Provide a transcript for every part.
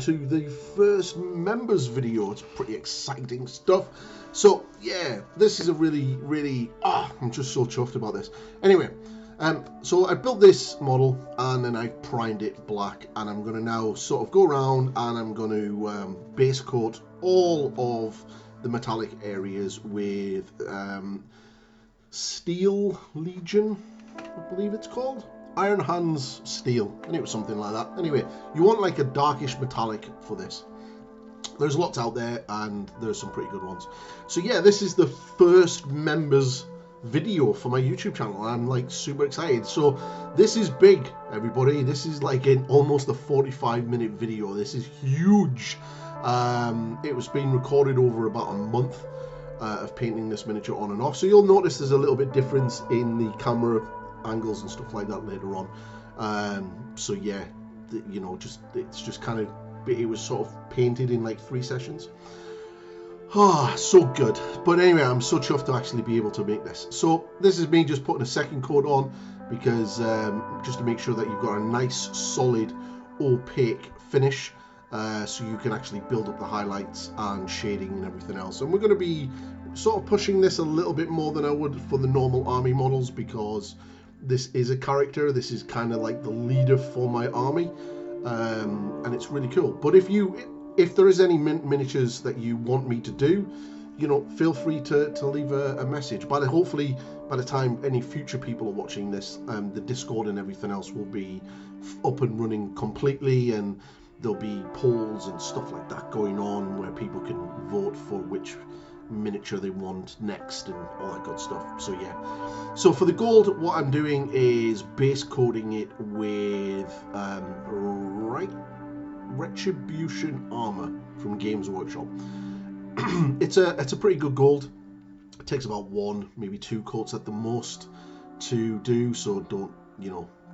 to the first members video. It's pretty exciting stuff. So yeah, this is a really I'm just so chuffed about this. Anyway, so I built this model and then I primed it black, and I'm going to now sort of go around and I'm going to base coat all of the metallic areas with Steel Legion, I believe it's called. Iron Hands Steel. I knew it was something like that. Anyway, you want like a darkish metallic for this. There's lots out there and there's some pretty good ones. So yeah, this is the first members video for my YouTube channel. I'm like super excited. So this is big, everybody. This is like almost a 45-minute video. This is huge. It was being recorded over about a month of painting this miniature on and off. So you'll notice there's a little bit difference in the camera angles and stuff like that later on. So yeah, you know, it's just kind of, it was sort of painted in like 3 sessions. Ah, so good. But anyway, I'm so chuffed to actually be able to make this. So this is me just putting a second coat on because just to make sure that you've got a nice solid opaque finish, so you can actually build up the highlights and shading and everything else. And we're going to be sort of pushing this a little bit more than I would for the normal army models, because this is a character. This is kind of like the leader for my army, and it's really cool. But if there is any miniatures that you want me to do, you know, feel free to leave a message. But hopefully by the time any future people are watching this, the Discord and everything else will be up and running completely, and there'll be polls and stuff like that going on where people can vote for which miniature they want next and all that good stuff. So yeah, so for the gold, what I'm doing is base coating it with Retribution Armor from Games Workshop. It's a pretty good gold. It takes about 1, maybe 2 coats at the most to do, so don't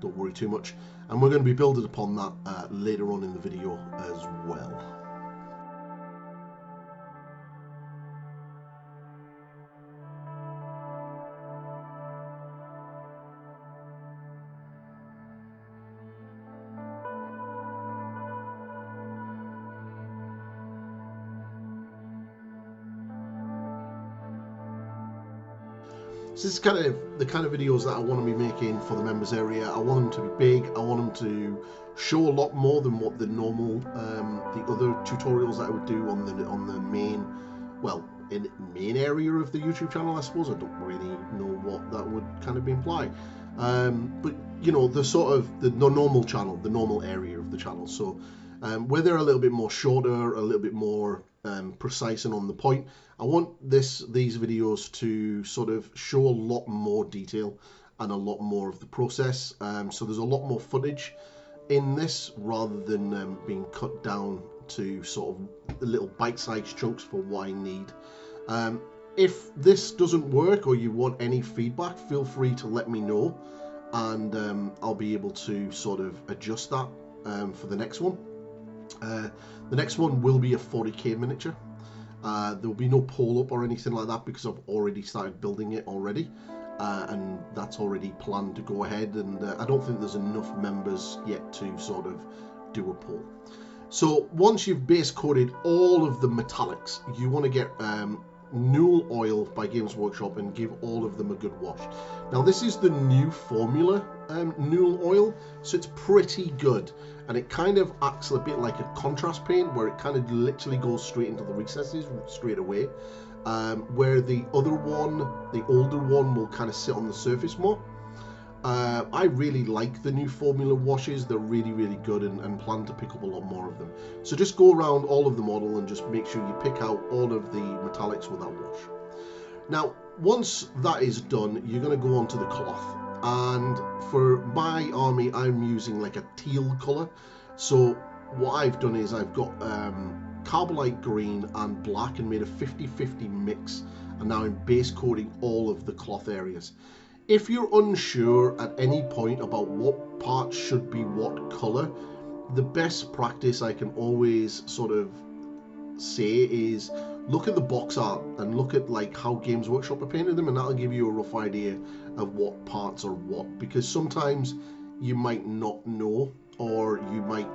worry too much. And we're going to be building upon that later on in the video as well. So this is kind of the kind of videos that I want to be making for the members area. I want them to be big. I want them to show a lot more than what the normal, the other tutorials that I would do on the main, well, in main area of the YouTube channel, I suppose. I don't really know what that would kind of imply, but you know, the sort of the normal channel, the normal area of the channel. So where they're a little bit more shorter, a little bit more precise and on the point, I want these videos to sort of show a lot more detail and a lot more of the process. So there's a lot more footage in this rather than being cut down to sort of little bite-sized chunks for what I need. If this doesn't work or you want any feedback, feel free to let me know, and I'll be able to sort of adjust that for the next one. The next one will be a 40k miniature. There will be no pole up or anything like that because I've already started building it already, and that's already planned to go ahead, and I don't think there's enough members yet to sort of do a pole. So once you've base coated all of the metallics, you want to get Null Oil by Games Workshop and give all of them a good wash. Now this is the new formula, Null Oil, so it's pretty good, and it kind of acts a bit like a contrast paint where it kind of literally goes straight into the recesses straight away, where the other one, the older one, will kind of sit on the surface more. I really like the new formula washes. They're really good, and plan to pick up a lot more of them. So just go around all of the model and just make sure you pick out all of the metallics with that wash. Now once that is done, you're going to go on to the cloth, and for my army I'm using like a teal color. So what I've done is I've got Carbolite green and black and made a 50-50 mix, and now I'm base coating all of the cloth areas. If you're unsure at any point about what parts should be what color, the best practice I can always sort of say is look at the box art and look at like how Games Workshop are painting them, and that'll give you a rough idea of what parts are what, because sometimes you might not know, or you might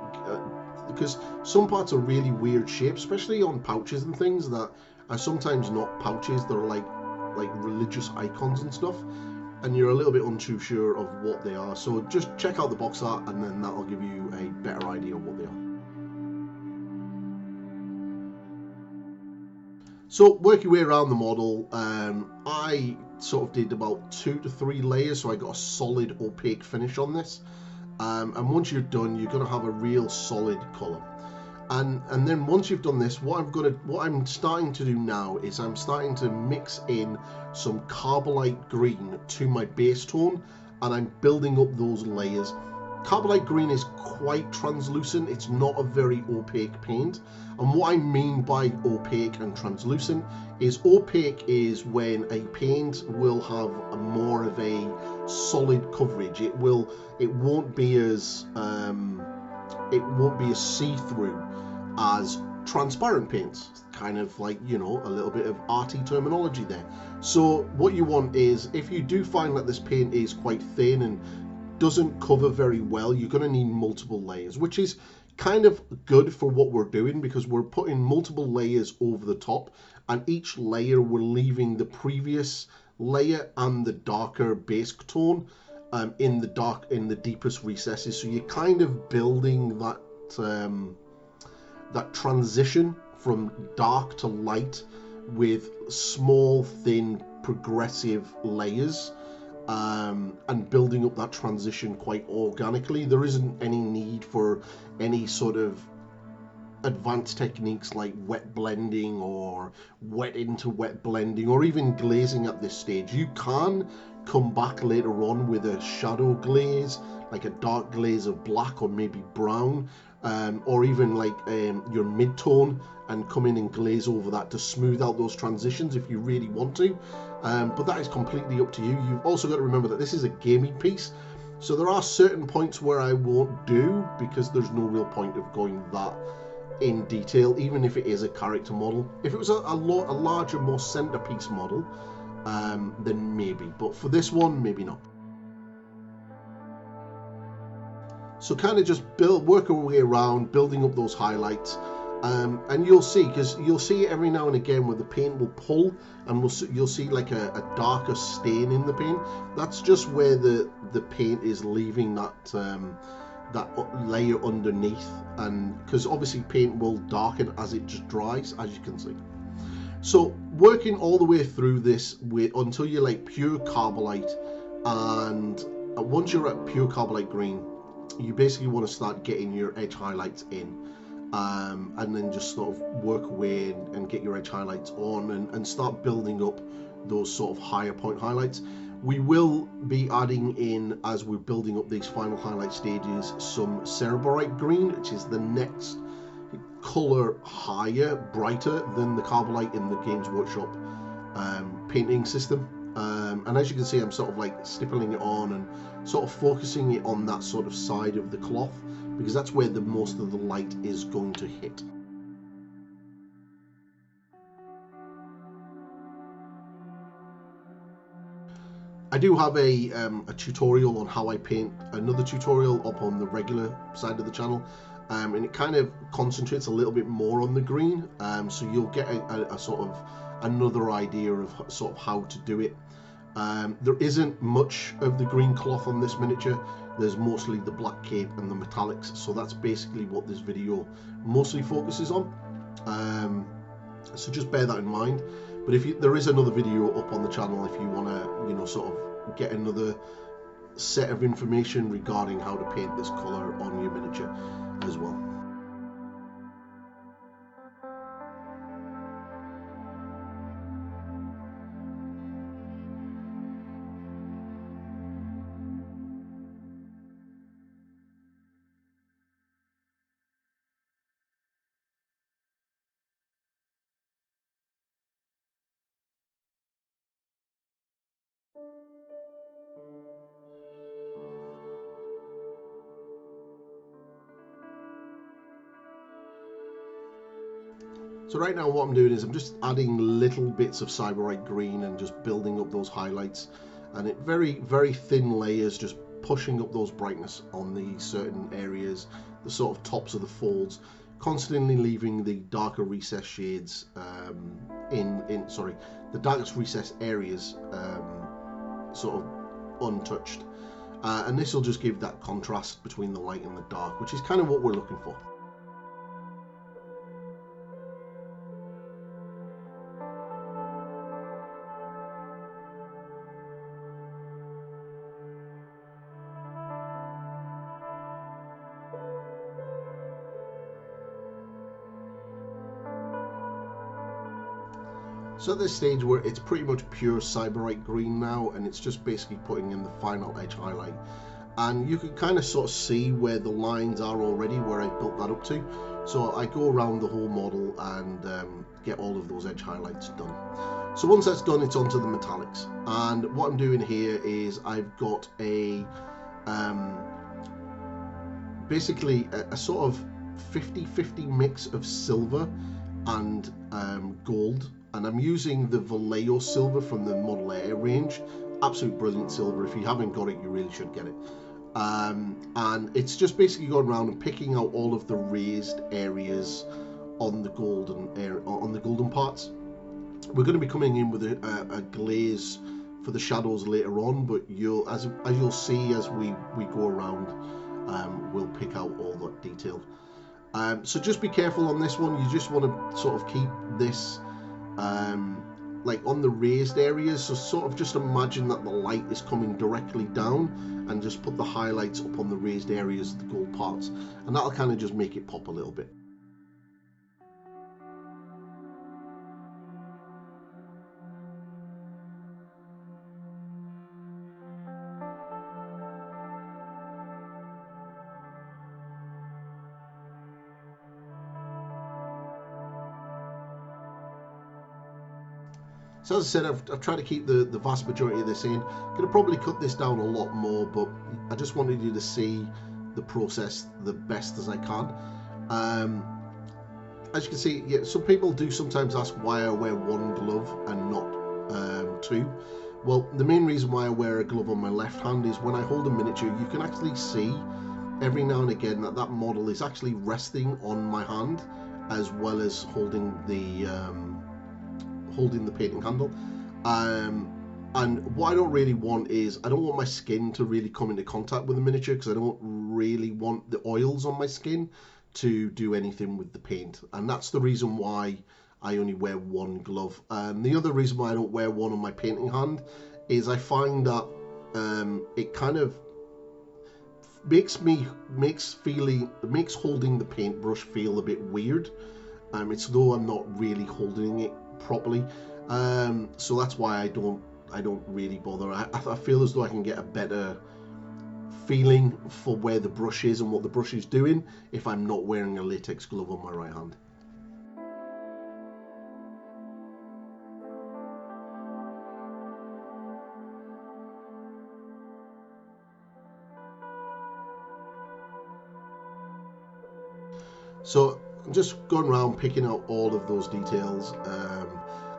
because some parts are really weird shapes, especially on pouches and things that are sometimes not pouches, they're like religious icons and stuff, and you're a little bit unsure sure of what they are. So just check out the box art, and then that'll give you a better idea of what they are. So work your way around the model. I sort of did about 2 to 3 layers, so I got a solid opaque finish on this. And once you're done, you're going to have a real solid color. And then once you've done this, what I'm starting to do now is I'm starting to mix in some Carbolite green to my base tone, and I'm building up those layers. Carbolite green is quite translucent, it's not a very opaque paint. And what I mean by opaque and translucent is opaque is when a paint will have a more of a solid coverage. It won't be as see-through as transparent paints. Kind of like, you know, a little bit of arty terminology there. So what you want is, if you do find that this paint is quite thin and doesn't cover very well, you're going to need multiple layers, which is kind of good for what we're doing, because we're putting multiple layers over the top, and each layer we're leaving the previous layer and the darker base tone in the deepest recesses. So you're kind of building that that transition from dark to light with small, thin, progressive layers, and building up that transition quite organically. There isn't any need for any sort of advanced techniques like wet blending or wet into wet blending or even glazing at this stage. You can come back later on with a shadow glaze, like a dark glaze of black or maybe brown, or even like your mid-tone, and come in and glaze over that to smooth out those transitions if you really want to. But that is completely up to you. You've also got to remember that this is a gaming piece, so there are certain points where I won't do, because there's no real point of going that in detail, even if it is a character model. If it was a larger, more centerpiece model, then maybe, but for this one, maybe not. So kind of just work our way around, building up those highlights, and you'll see, because you'll see every now and again where the paint will pull, and you'll see like a darker stain in the paint. That's just where the paint is leaving that layer underneath, and because obviously paint will darken as it just dries, as you can see. So working all the way through this until you're like pure Carbolite, and once you're at pure Carbolite green, you basically want to start getting your edge highlights in, and then just sort of work away and get your edge highlights on, and start building up those sort of higher point highlights. We will be adding in, as we're building up these final highlight stages, some Cereborite green, which is the next color higher, brighter than the Carbolite in the Games Workshop painting system. And as you can see, I'm sort of like stippling it on and sort of focusing it on that sort of side of the cloth, because that's where the most of the light is going to hit. I do have a tutorial on how I paint, another tutorial up on the regular side of the channel, and it kind of concentrates a little bit more on the green, so you'll get a sort of another idea of sort of how to do it. There isn't much of the green cloth on this miniature. There's mostly the black cape and the metallics, so that's basically what this video mostly focuses on. So just bear that in mind. But there is another video up on the channel if you want to, you know, sort of get another set of information regarding how to paint this color on your miniature as well. So right now what I'm doing is I'm just adding little bits of Cyberite green and just building up those highlights, and it very, very thin layers, just pushing up those brightness on the certain areas the sort of tops of the folds, constantly leaving the darker recess shades the darkest recess areas sort of untouched, and this will just give that contrast between the light and the dark, which is kind of what we're looking for. So at this stage where it's pretty much pure Cyberite green now, and it's just basically putting in the final edge highlight, and you can kind of sort of see where the lines are already, where I built that up to. So I go around the whole model and get all of those edge highlights done. So once that's done, it's onto the metallics, and what I'm doing here is I've got a basically a sort of 50-50 mix of silver and gold, and I'm using the Vallejo silver from the Model A range. Absolute brilliant silver. If you haven't got it, you really should get it. And it's just basically going around and picking out all of the raised areas on the golden parts. We're going to be coming in with a glaze for the shadows later on, but as you'll see as we go around, we'll pick out all that detail. So just be careful on this one. You just want to sort of keep this like on the raised areas, so sort of just imagine that the light is coming directly down, and just put the highlights up on the raised areas, the gold parts, and that'll kind of just make it pop a little bit. So as I said, I've tried to keep the vast majority of this in. I'm going to probably cut this down a lot more, but I just wanted you to see the process the best as I can. As you can see, yeah, some people do sometimes ask why I wear one glove and not two. Well, the main reason why I wear a glove on my left hand is when I hold a miniature, you can actually see every now and again that model is actually resting on my hand, as well as holding the painting handle. And what I don't really want is, I don't want my skin to really come into contact with the miniature, because I don't really want the oils on my skin to do anything with the paint, and that's the reason why I only wear one glove. The other reason why I don't wear one on my painting hand is I find that it kind of makes holding the paintbrush feel a bit weird. It's though I'm not really holding it properly, so that's why I don't really bother. I feel as though I can get a better feeling for where the brush is and what the brush is doing if I'm not wearing a latex glove on my right hand. So I'm just going around picking out all of those details,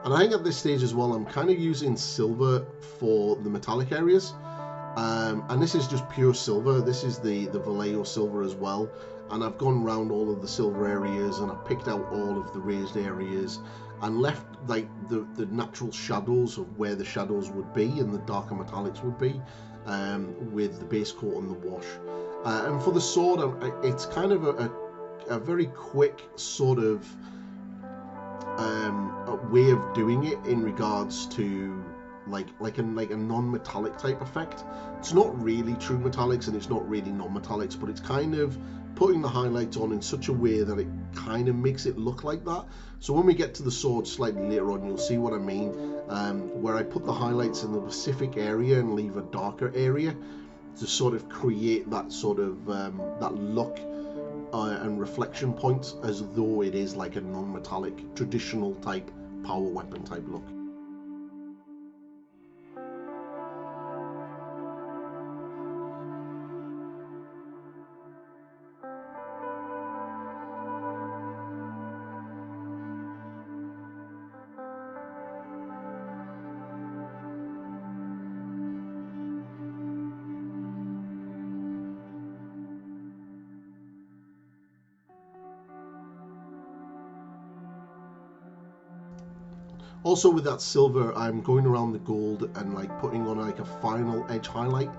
and I think at this stage as well I'm kind of using silver for the metallic areas, and this is just pure silver. This is the Vallejo silver as well, and I've gone around all of the silver areas, and I've picked out all of the raised areas and left like the natural shadows of where the shadows would be and the darker metallics would be, with the base coat and the wash. And for the sword, it's kind of a very quick sort of a way of doing it in regards to like a non-metallic type effect. It's not really true metallics and it's not really non-metallics, but it's kind of putting the highlights on in such a way that it kind of makes it look like that. So when we get to the sword slightly later on, you'll see what I mean, where I put the highlights in the specific area and leave a darker area to sort of create that sort of that look and reflection points, as though it is like a non-metallic traditional type power weapon type look. Also with that silver, I'm going around the gold and like putting on like a final edge highlight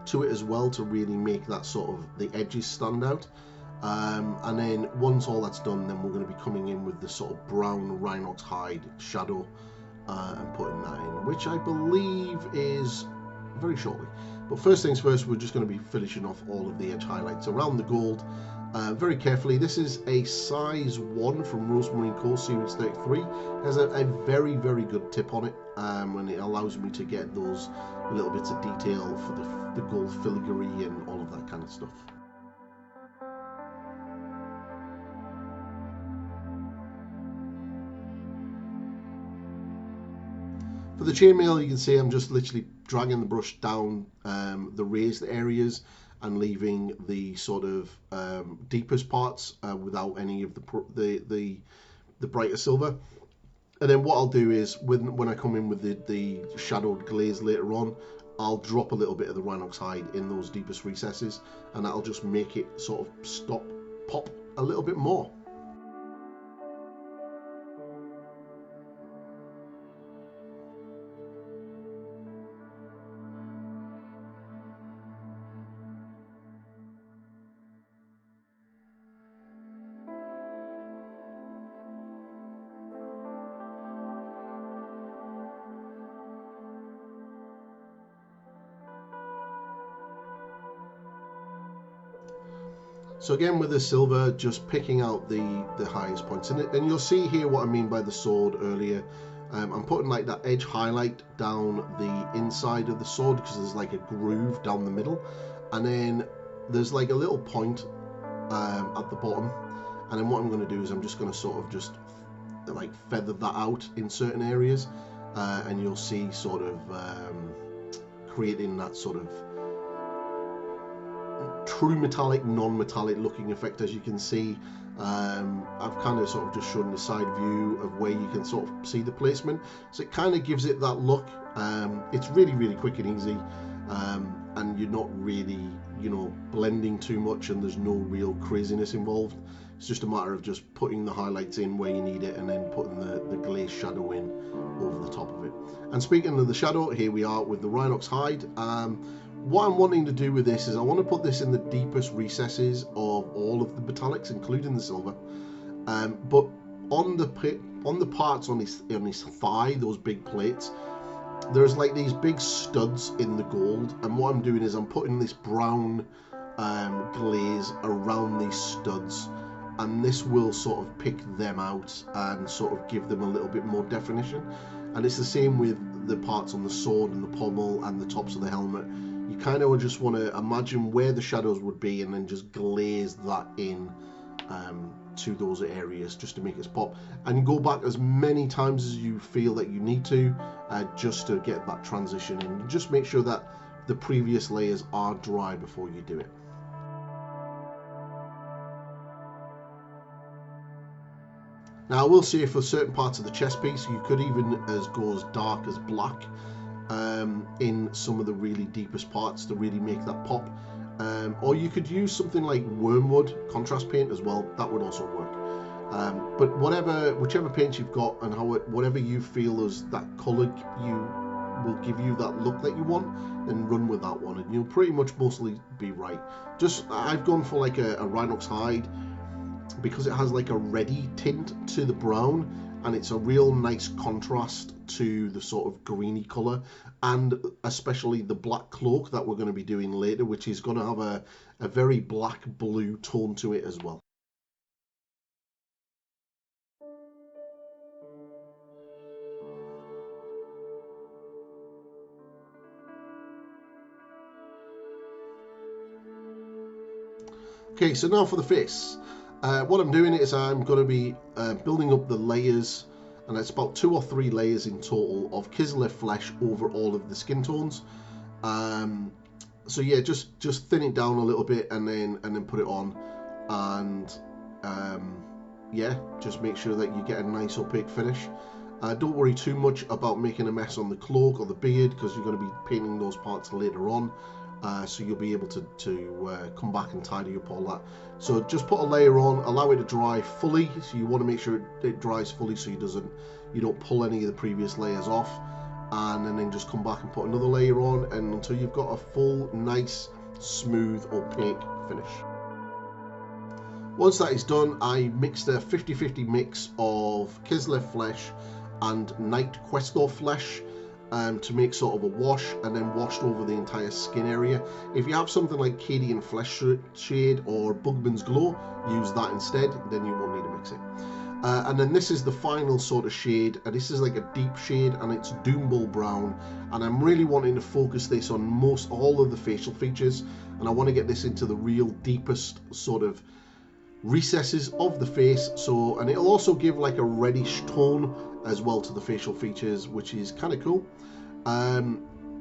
to it as well to really make that sort of the edges stand out. And then once all that's done, then we're going to be coming in with the sort of brown Rhinox hide shadow and putting that in, which I believe is very shortly. But first things first, we're just going to be finishing off all of the edge highlights around the gold very carefully. This is a size 1 from Rosemary CO Series 33. It has a very, very good tip on it, and it allows me to get those little bits of detail for the gold filigree and all of that kind of stuff. For the chainmail, you can see I'm just literally dragging the brush down the raised areas and leaving the sort of deepest parts without any of the brighter silver. And then what I'll do is when I come in with the shadowed glaze later on, I'll drop a little bit of the Rhinox hide in those deepest recesses, and that'll just make it sort of pop a little bit more. So again with the silver, just picking out the highest points, and you'll see here what I mean by the sword earlier. I'm putting like that edge highlight down the inside of the sword because there's like a groove down the middle, and then there's like a little point at the bottom, and then what I'm going to do is I'm just going to sort of just like feather that out in certain areas, and you'll see sort of creating that sort of true metallic, non-metallic looking effect. As you can see, I've kind of sort of just shown the side view of where you can sort of see the placement, so it kind of gives it that look. It's really, really quick and easy, and you're not really, you know, blending too much, and there's no real craziness involved. It's just a matter of just putting the highlights in where you need it and then putting the glaze shadow in over the top of it. And speaking of the shadow, here we are with the Rhinox hide. What I'm wanting to do with this is I want to put this in the deepest recesses of all of the metallics, including the silver. But on the parts on his thigh, those big plates, there's like these big studs in the gold, and what I'm doing is I'm putting this brown glaze around these studs, and this will sort of pick them out and sort of give them a little bit more definition. And it's the same with the parts on the sword and the pommel and the tops of the helmet. You kind of just want to imagine where the shadows would be and then just glaze that in to those areas just to make it pop, and go back as many times as you feel that you need to just to get that transition in. Just make sure that the previous layers are dry before you do it. Now I will say for certain parts of the chest piece you could even go as dark as black in some of the really deepest parts to really make that pop, or you could use something like wormwood contrast paint as well. That would also work, but whichever paint you've got and whatever you feel is that color will give you that look that you want, then run with that one and you'll pretty much mostly be right. I've gone for like a Rhinox hide because it has like a reddy tint to the brown, and it's a real nice contrast to the sort of greeny color, and especially the black cloak that we're going to be doing later, which is going to have a very black blue tone to it as well. Okay, so now for the face. What I'm doing is I'm going to be building up the layers, and it's about 2 or 3 layers in total of Kislev flesh over all of the skin tones. So yeah, just thin it down a little bit and then put it on, and yeah, just make sure that you get a nice opaque finish. Don't worry too much about making a mess on the cloak or the beard because you're going to be painting those parts later on. so you'll be able to come back and tidy up all that. So just put a layer on, allow it to dry fully. So you want to make sure it dries fully so you don't pull any of the previous layers off, and then just come back and put another layer on, and until you've got a full, nice, smooth, opaque finish. Once that is done, I mixed a 50-50 mix of Kislev flesh and Night Questor flesh to make sort of a wash, and then washed over the entire skin area. If you have something like Cadian Flesh Shade or Bugman's Glow, use that instead, then you won't need to mix it. And then this is the final sort of shade, and this is like a deep shade, and it's Doomball Brown, and I'm really wanting to focus this on all of the facial features, and I want to get this into the real deepest sort of recesses of the face. So, and it'll also give like a reddish tone as well to the facial features, which is kind of cool.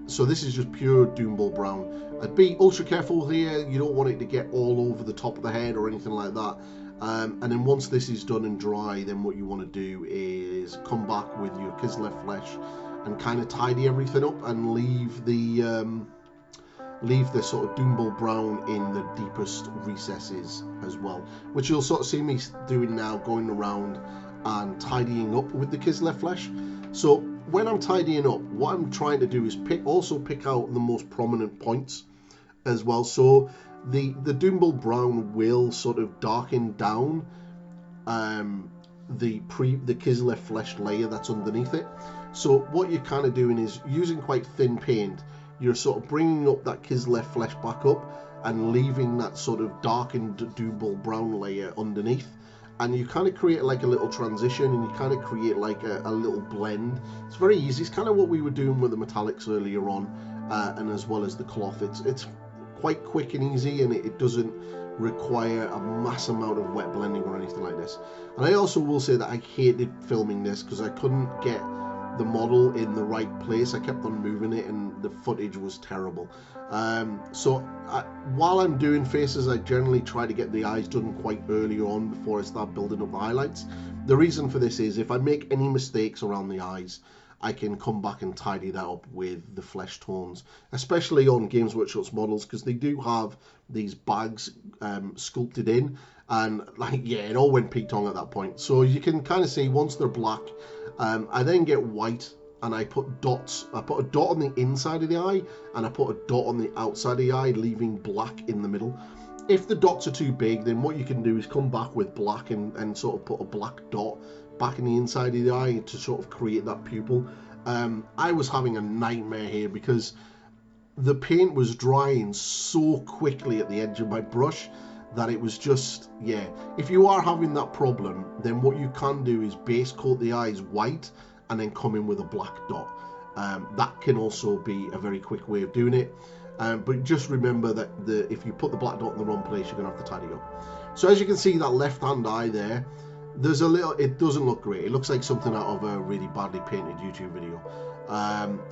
So this is just pure Doomball Brown. I'd be ultra careful here. You don't want it to get all over the top of the head or anything like that. And then once this is done and dry, then what you want to do is come back with your Kislev flesh and kind of tidy everything up and leave the sort of Doomball Brown in the deepest recesses as well, which you'll sort of see me doing now, going around and tidying up with the Kislev flesh. So when I'm tidying up, what I'm trying to do is also pick out the most prominent points as well. So the Doomball Brown will sort of darken down the Kislev flesh layer that's underneath it. So what you're kind of doing is using quite thin paint, you're sort of bringing up that Kislev flesh back up and leaving that sort of darkened Doomball Brown layer underneath. And you kind of create like a little transition, and you kind of create like a little blend. It's very easy. It's kind of what we were doing with the metallics earlier on, and as well as the cloth. It's quite quick and easy, and it doesn't require a mass amount of wet blending or anything like this. And I also will say that I hated filming this because I couldn't get the model in the right place. I kept on moving it, and the footage was terrible. While I'm doing faces, I generally try to get the eyes done quite early on before I start building up the highlights. The reason for this is if I make any mistakes around the eyes, I can come back and tidy that up with the flesh tones, especially on Games Workshop's models, because they do have these bags sculpted in, and like, yeah, it all went peak-tong at that point. So you can kind of see once they're black, I then get white, and I put dots. I put a dot on the inside of the eye, and I put a dot on the outside of the eye, leaving black in the middle. If the dots are too big, then what you can do is come back with black and sort of put a black dot back in the inside of the eye to sort of create that pupil. I was having a nightmare here because the paint was drying so quickly at the edge of my brush that it was just, yeah. If you are having that problem, then what you can do is base coat the eyes white and then come in with a black dot. That can also be a very quick way of doing it. But just remember that if you put the black dot in the wrong place, you're going to have to tidy up. So as you can see, that left-hand eye there, there's a little, it doesn't look great. It looks like something out of a really badly painted YouTube video.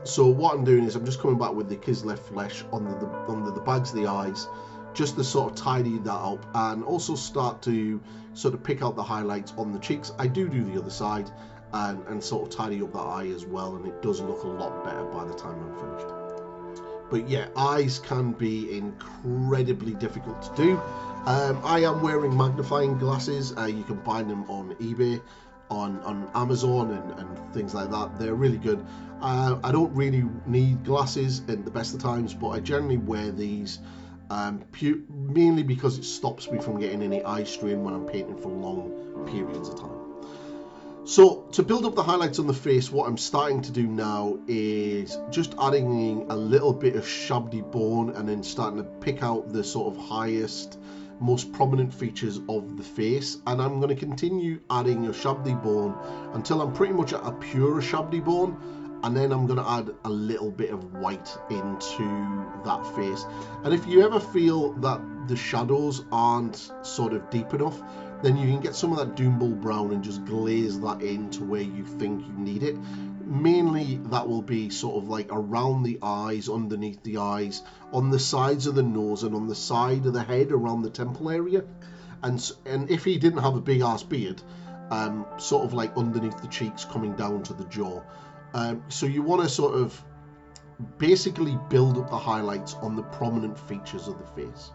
So what I'm doing is I'm just coming back with the Kislev flesh under the bags of the eyes, just to sort of tidy that up and also start to sort of pick out the highlights on the cheeks. I do the other side and sort of tidy up that eye as well, and it does look a lot better by the time I'm finished. But yeah, eyes can be incredibly difficult to do. I am wearing magnifying glasses. You can buy them on eBay, on Amazon and things like that. They're really good. I don't really need glasses at the best of times, but I generally wear these mainly because it stops me from getting any eye strain when I'm painting for long periods of time. So to build up the highlights on the face, what I'm starting to do now is just adding a little bit of shabby bone and then starting to pick out the sort of highest, most prominent features of the face. And I'm going to continue adding a shabby bone until I'm pretty much at a pure shabby bone. And then I'm going to add a little bit of white into that face. And if you ever feel that the shadows aren't sort of deep enough, then you can get some of that Doomball Brown and just glaze that in to where you think you need it. Mainly that will be sort of like around the eyes, underneath the eyes, on the sides of the nose and on the side of the head around the temple area. And if he didn't have a big ass beard, sort of like underneath the cheeks coming down to the jaw. So you want to sort of basically build up the highlights on the prominent features of the face.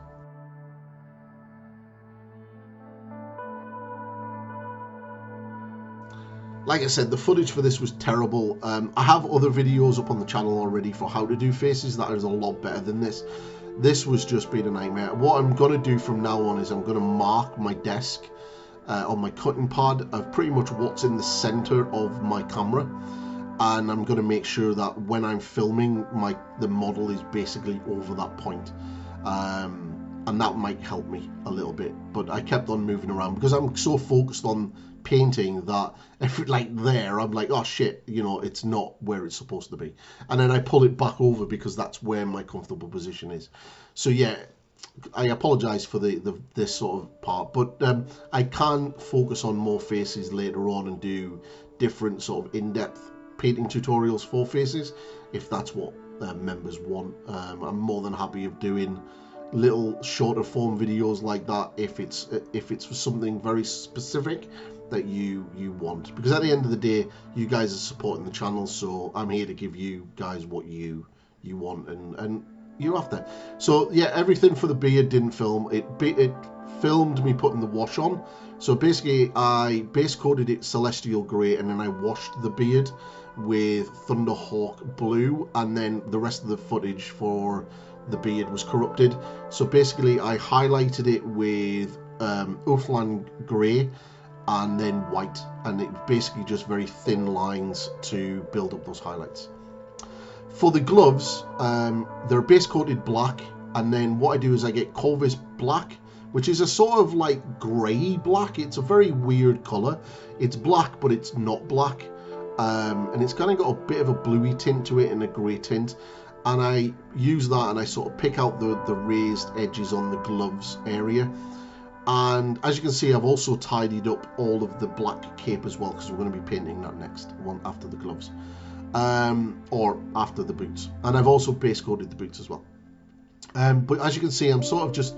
Like I said, the footage for this was terrible. I have other videos up on the channel already for how to do faces that is a lot better than this. This was just being a nightmare. What I'm going to do from now on is I'm going to mark my desk on my cutting pad of pretty much what's in the center of my camera, and I'm going to make sure that when I'm filming, the model is basically over that point. And that might help me a little bit, but I kept on moving around because I'm so focused on painting that I'm like, oh shit, you know, it's not where it's supposed to be, and then I pull it back over because that's where my comfortable position is. So yeah, I apologize for this sort of part, but I can focus on more faces later on and do different sort of in-depth painting tutorials for faces if that's what members want. I'm more than happy of doing little shorter form videos like that if it's for something very specific that you want, because at the end of the day you guys are supporting the channel, so I'm here to give you guys what you want and you after. So yeah, everything for the beard didn't film. It filmed me putting the wash on. So basically I base coated it celestial grey, and then I washed the beard with Thunderhawk blue, and then the rest of the footage for the beard was corrupted. So basically I highlighted it with Ulfland grey and then white, and it basically just very thin lines to build up those highlights. For the gloves, they're base coated black, and then what I do is I get Corvus black, which is a sort of like grey black. It's a very weird colour. It's black, but it's not black, and it's kind of got a bit of a bluey tint to it and a grey tint. And I use that and I sort of pick out the raised edges on the gloves area. And as you can see, I've also tidied up all of the black cape as well, because we're going to be painting that next one after the gloves, or after the boots. And I've also base coated the boots as well. But as you can see, I'm sort of just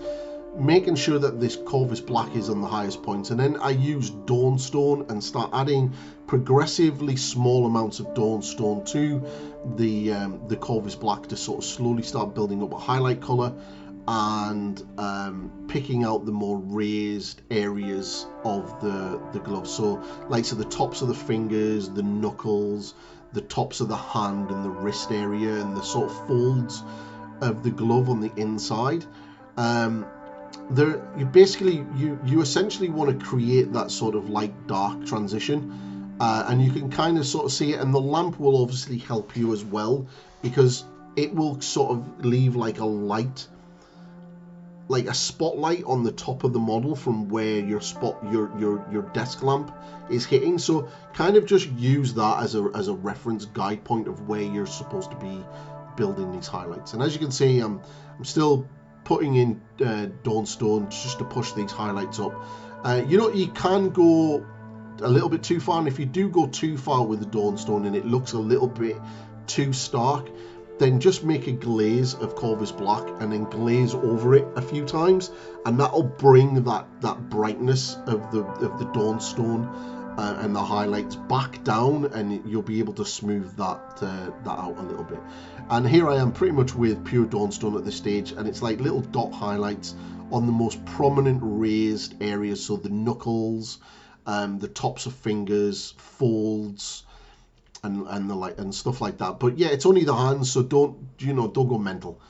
making sure that this Corvus black is on the highest points, and then I use Dawnstone and start adding progressively small amounts of Dawnstone to the Corvus black to sort of slowly start building up a highlight color, and picking out the more raised areas of the gloves. So the tops of the fingers, the knuckles, the tops of the hand and the wrist area, and the sort of folds of the glove on the inside. You essentially want to create that sort of light dark transition, and you can kind of sort of see it, and the lamp will obviously help you as well, because it will sort of leave like a light, like a spotlight on the top of the model from where your desk lamp is hitting. So kind of just use that as a reference guide point of where you're supposed to be building these highlights. And as you can see, I'm still putting in Dawnstone just to push these highlights up. You can go a little bit too far, and if you do go too far with the Dawnstone and it looks a little bit too stark, then just make a glaze of Corvus black and then glaze over it a few times, and that'll bring that brightness of the Dawnstone and the highlights back down, and you'll be able to smooth that out a little bit. And here I am pretty much with pure Dawnstone at this stage, and it's like little dot highlights on the most prominent raised areas, so the knuckles, the tops of fingers, folds, and stuff like that. But yeah, it's only the hands, so don't go mental.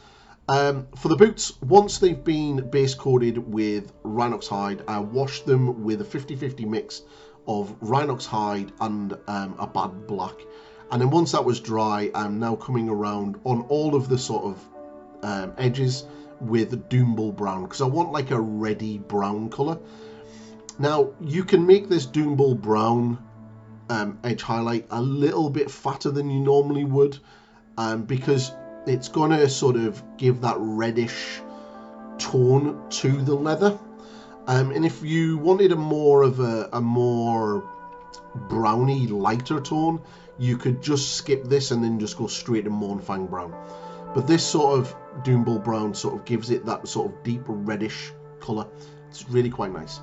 For the boots, once they've been base coated with Rhinox hide, I wash them with a 50-50 mix of Rhinox hide and a bad black, and then once that was dry, I'm now coming around on all of the sort of edges with Doombull brown, because I want like a reddy brown color. Now you can make this Doombull brown edge highlight a little bit fatter than you normally would, because it's gonna sort of give that reddish tone to the leather. And if you wanted a more browny, lighter tone, you could just skip this and then just go straight to Mournfang brown. But this sort of Doombull brown sort of gives it that sort of deep reddish colour. It's really quite nice.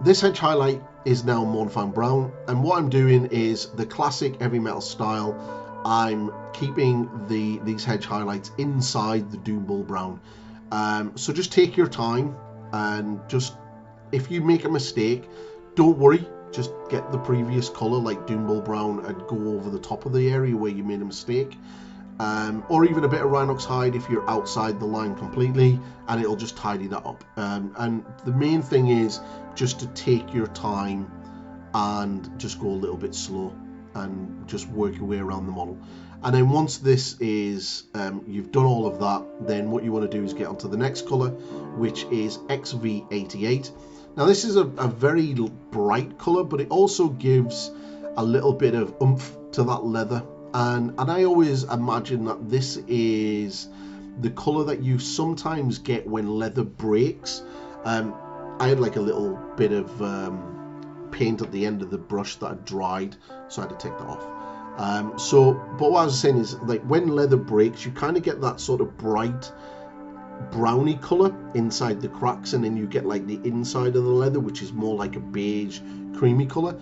This edge highlight is now Mournfang brown, and what I'm doing is the classic heavy metal style. I'm keeping these hedge highlights inside the Doom Bull Brown. So just take your time, and just, if you make a mistake, don't worry, just get the previous color like Doom Bull Brown and go over the top of the area where you made a mistake. Or even a bit of Rhinox hide if you're outside the line completely, and it'll just tidy that up. And the main thing is just to take your time and just go a little bit slow and just work your way around the model. And then once this is, you've done all of that, then what you want to do is get onto the next color, which is XV88. Now this is a very bright color, but it also gives a little bit of oomph to that leather. And I always imagine that this is the color that you sometimes get when leather breaks. I had like a little bit of paint at the end of the brush that had dried, so I had to take that off. But what I was saying is, like, when leather breaks, you kind of get that sort of bright browny color inside the cracks, and then you get like the inside of the leather, which is more like a beige creamy color.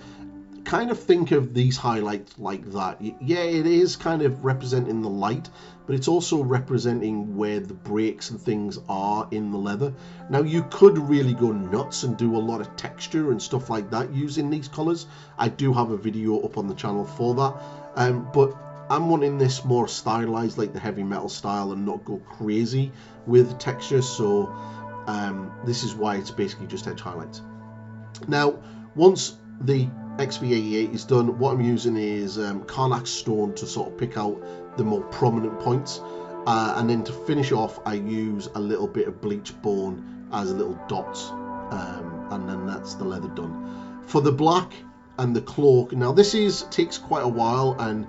Kind of think of these highlights like that. Yeah, it is kind of representing the light, but it's also representing where the breaks and things are in the leather. Now you could really go nuts and do a lot of texture and stuff like that using these colors. I do have a video up on the channel for that, but I'm wanting this more stylized, like the heavy metal style, and not go crazy with texture. So this is why it's basically just edge highlights. Now once the XV88 is done, what I'm using is Karnak stone to sort of pick out the more prominent points, and then to finish off I use a little bit of bleach bone as little dots, and then that's the leather done. For the black and the cloak, now this takes quite a while, and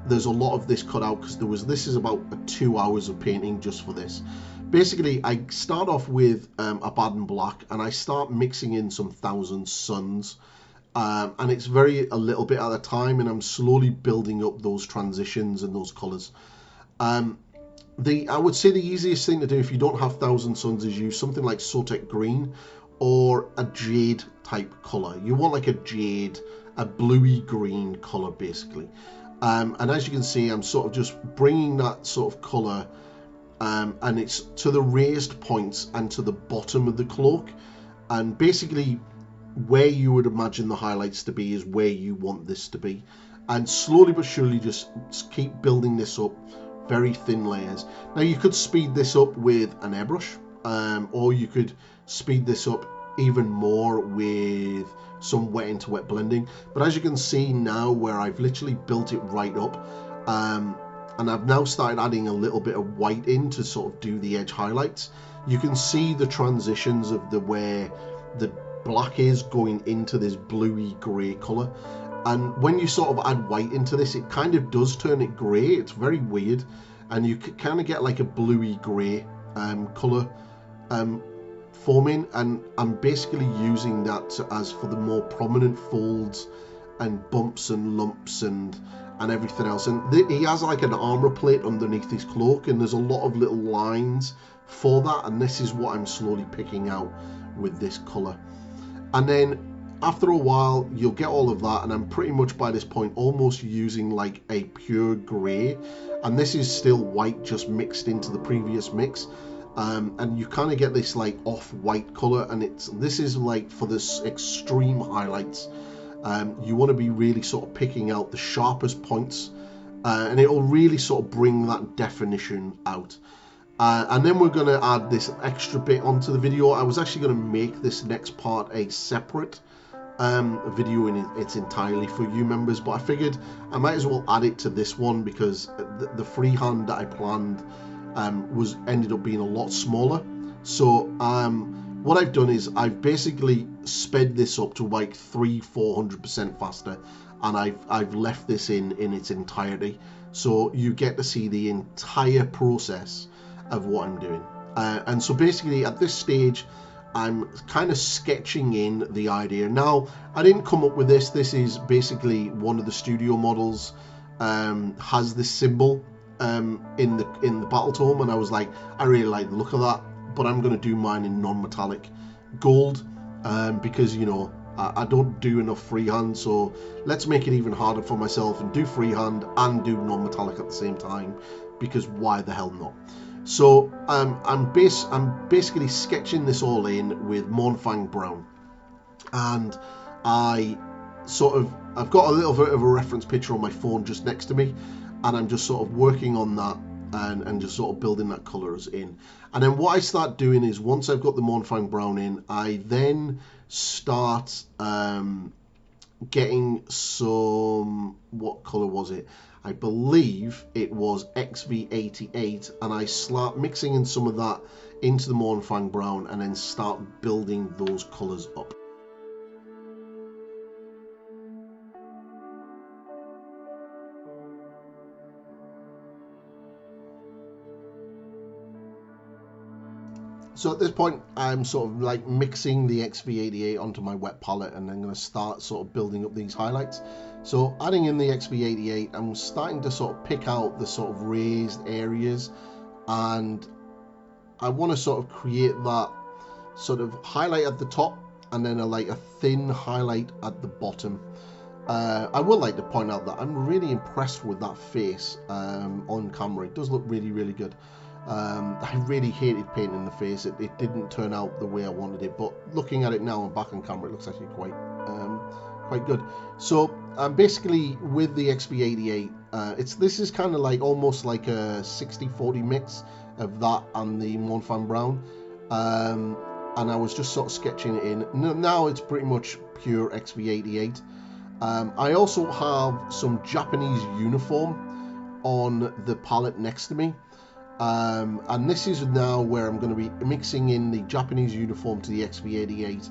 there's a lot of this cut out because this is about 2 hours of painting just for this. Basically, I start off with Abaddon black, and I start mixing in some Thousand Suns, and it's a little bit at a time, and I'm slowly building up those transitions and those colors. I would say the easiest thing to do if you don't have Thousand Suns is use something like Sotek green or a jade type color. You want like a jade, a bluey green color basically. And as you can see, I'm sort of just bringing that sort of color, and it's to the raised points and to the bottom of the cloak, and basically where you would imagine the highlights to be is where you want this to be. And slowly but surely just keep building this up, very thin layers. Now you could speed this up with an airbrush, or you could speed this up even more with some wet into wet blending. But as you can see now, where I've literally built it right up, and I've now started adding a little bit of white in to sort of do the edge highlights, you can see the transitions of where the black is going into this bluey grey color. And when you sort of add white into this, it kind of does turn it grey. It's very weird, and you kind of get like a bluey grey color forming, and I'm basically using that as for the more prominent folds and bumps and lumps and everything else. And he has like an armor plate underneath his cloak, and there's a lot of little lines for that, and this is what I'm slowly picking out with this color. And then after a while you'll get all of that, and I'm pretty much by this point almost using like a pure gray, and this is still white just mixed into the previous mix, and you kind of get this like off-white color, and this is like for this extreme highlights. You want to be really sort of picking out the sharpest points, and it will really sort of bring that definition out. And then we're going to add this extra bit onto the video. I was actually going to make this next part a separate video in its entirely for you members, but I figured I might as well add it to this one because the freehand that I planned ended up being a lot smaller. So what I've done is I've basically sped this up to like 300-400% faster, and I've left this in its entirety, so you get to see the entire process of what I'm doing. And so basically at this stage I'm kind of sketching in the idea. Now I didn't come up with this. This is basically one of the studio models has this symbol in the battle tome, and I was like, I really like the look of that, but I'm going to do mine in non-metallic gold, because, you know, I don't do enough freehand, so let's make it even harder for myself and do freehand and do non-metallic at the same time, because why the hell not? So I'm basically sketching this all in with Mournfang Brown, and I've got a little bit of a reference picture on my phone just next to me, and I'm just sort of working on that and just sort of building that colours in. And then what I start doing is, once I've got the Mournfang Brown in, I then start getting some, what colour was it? I believe it was XV88, and I start mixing in some of that into the Mournfang Brown and then start building those colours up. So at this point, I'm sort of like mixing the XV88 onto my wet palette, and I'm going to start sort of building up these highlights. So adding in the XV88, I'm starting to sort of pick out the sort of raised areas, and I want to sort of create that sort of highlight at the top and then a thin highlight at the bottom. I would like to point out that I'm really impressed with that face on camera. It does look really, really good. I really hated painting the face. It didn't turn out the way I wanted it, but looking at it now and back on camera, it looks actually quite good. So basically with the XV88, this is kind of like almost like a 60-40 mix of that and the Mournfang Brown, and I was just sort of sketching it in. Now it's pretty much pure XV88. I also have some Japanese uniform on the palette next to me. And this is now where I'm going to be mixing in the Japanese uniform to the XV88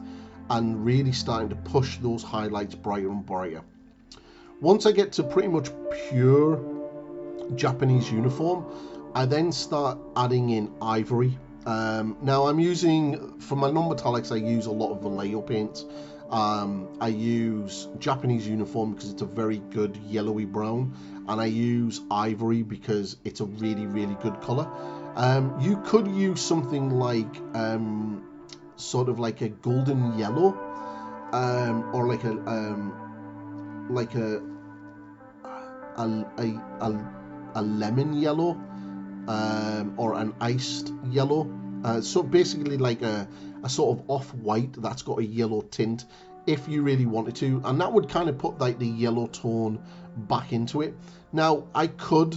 and really starting to push those highlights brighter and brighter. Once I get to pretty much pure Japanese uniform, I then start adding in ivory. Now I'm using, for my non-metallics, I use a lot of Vallejo paints. I use Japanese uniform because it's a very good yellowy brown, and I use ivory because it's a really, really good color. You could use something like sort of like a golden yellow, or like a lemon yellow, or an iced yellow. So basically like a sort of off-white that's got a yellow tint, if you really wanted to, and that would kind of put like the yellow tone back into it. Now I could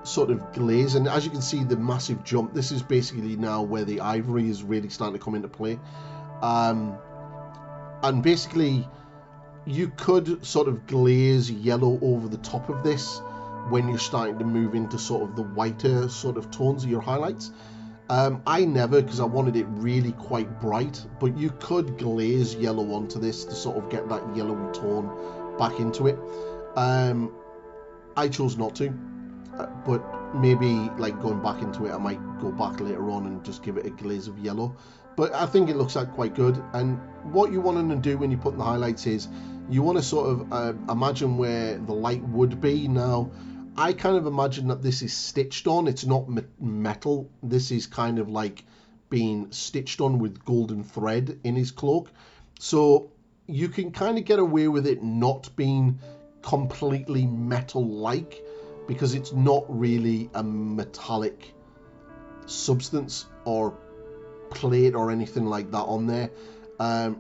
sort of glaze, and as you can see the massive jump, this is basically now where the ivory is really starting to come into play, and basically you could sort of glaze yellow over the top of this when you're starting to move into sort of the whiter sort of tones of your highlights. I never, because I wanted it really quite bright, but you could glaze yellow onto this to sort of get that yellowy tone back into it. I chose not to, but maybe like going back into it, I might go back later on and just give it a glaze of yellow. But I think it looks like quite good. And what you want to do when you put the highlights is you want to sort of imagine where the light would be. Now I kind of imagine that this is stitched on. It's not metal. This is kind of like being stitched on with golden thread in his cloak. So you can kind of get away with it not being completely metal-like, because it's not really a metallic substance or plate or anything like that on there.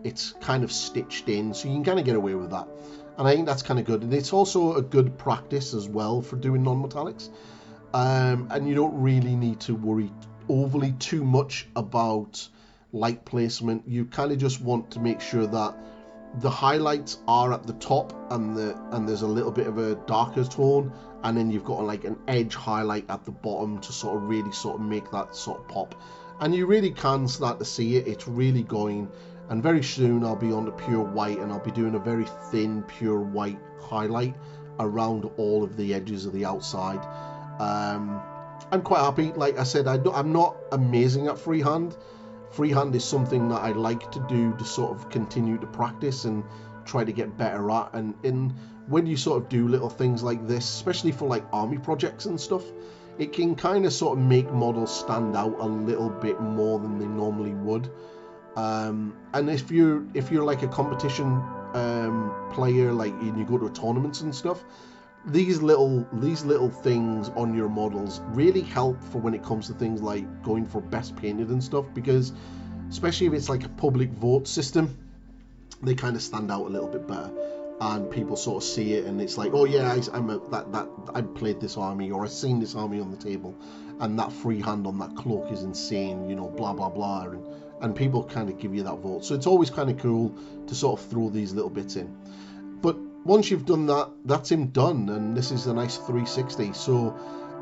It's kind of stitched in, so you can kind of get away with that. And I think that's kind of good. And it's also a good practice as well for doing non-metallics. And you don't really need to worry overly too much about light placement. You kind of just want to make sure that the highlights are at the top and there's a little bit of a darker tone, and then you've got like an edge highlight at the bottom to sort of really sort of make that sort of pop. And you really can start to see it. It's really going. And very soon I'll be on to pure white, and I'll be doing a very thin pure white highlight around all of the edges of the outside. I'm quite happy. Like I said, I'm not amazing at freehand. Freehand is something that I like to do to sort of continue to practice and try to get better at. And when you sort of do little things like this, especially for like army projects and stuff, it can kind of sort of make models stand out a little bit more than they normally would. And if you're like a competition player, like and you go to tournaments and stuff, these little things on your models really help for when it comes to things like going for best painted and stuff, because especially if it's like a public vote system, they kind of stand out a little bit better, and people sort of see it, and it's like, oh yeah, I played this army, or I've seen this army on the table, and that free hand on that cloak is insane, you know, blah blah blah, and people kind of give you that vote. So it's always kind of cool to sort of throw these little bits in. But once you've done that, that's him done, and this is a nice 360. So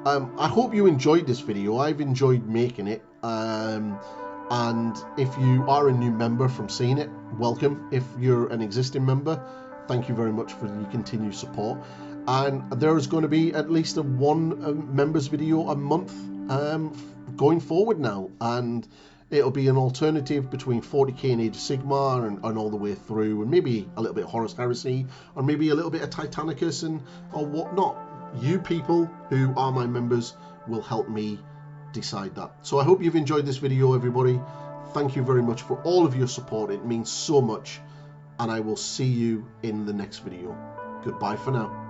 I hope you enjoyed this video. I've enjoyed making it. And if you are a new member from seeing it, welcome. If you're an existing member, thank you very much for your continued support. And there is going to be at least one members video a month going forward now, and it'll be an alternative between 40k and Age of Sigmar and all the way through, and maybe a little bit of Horus Heresy, or maybe a little bit of Titanicus or whatnot. You people who are my members will help me decide that. So I hope you've enjoyed this video, everybody. Thank you very much for all of your support. It means so much, and I will see you in the next video. Goodbye for now.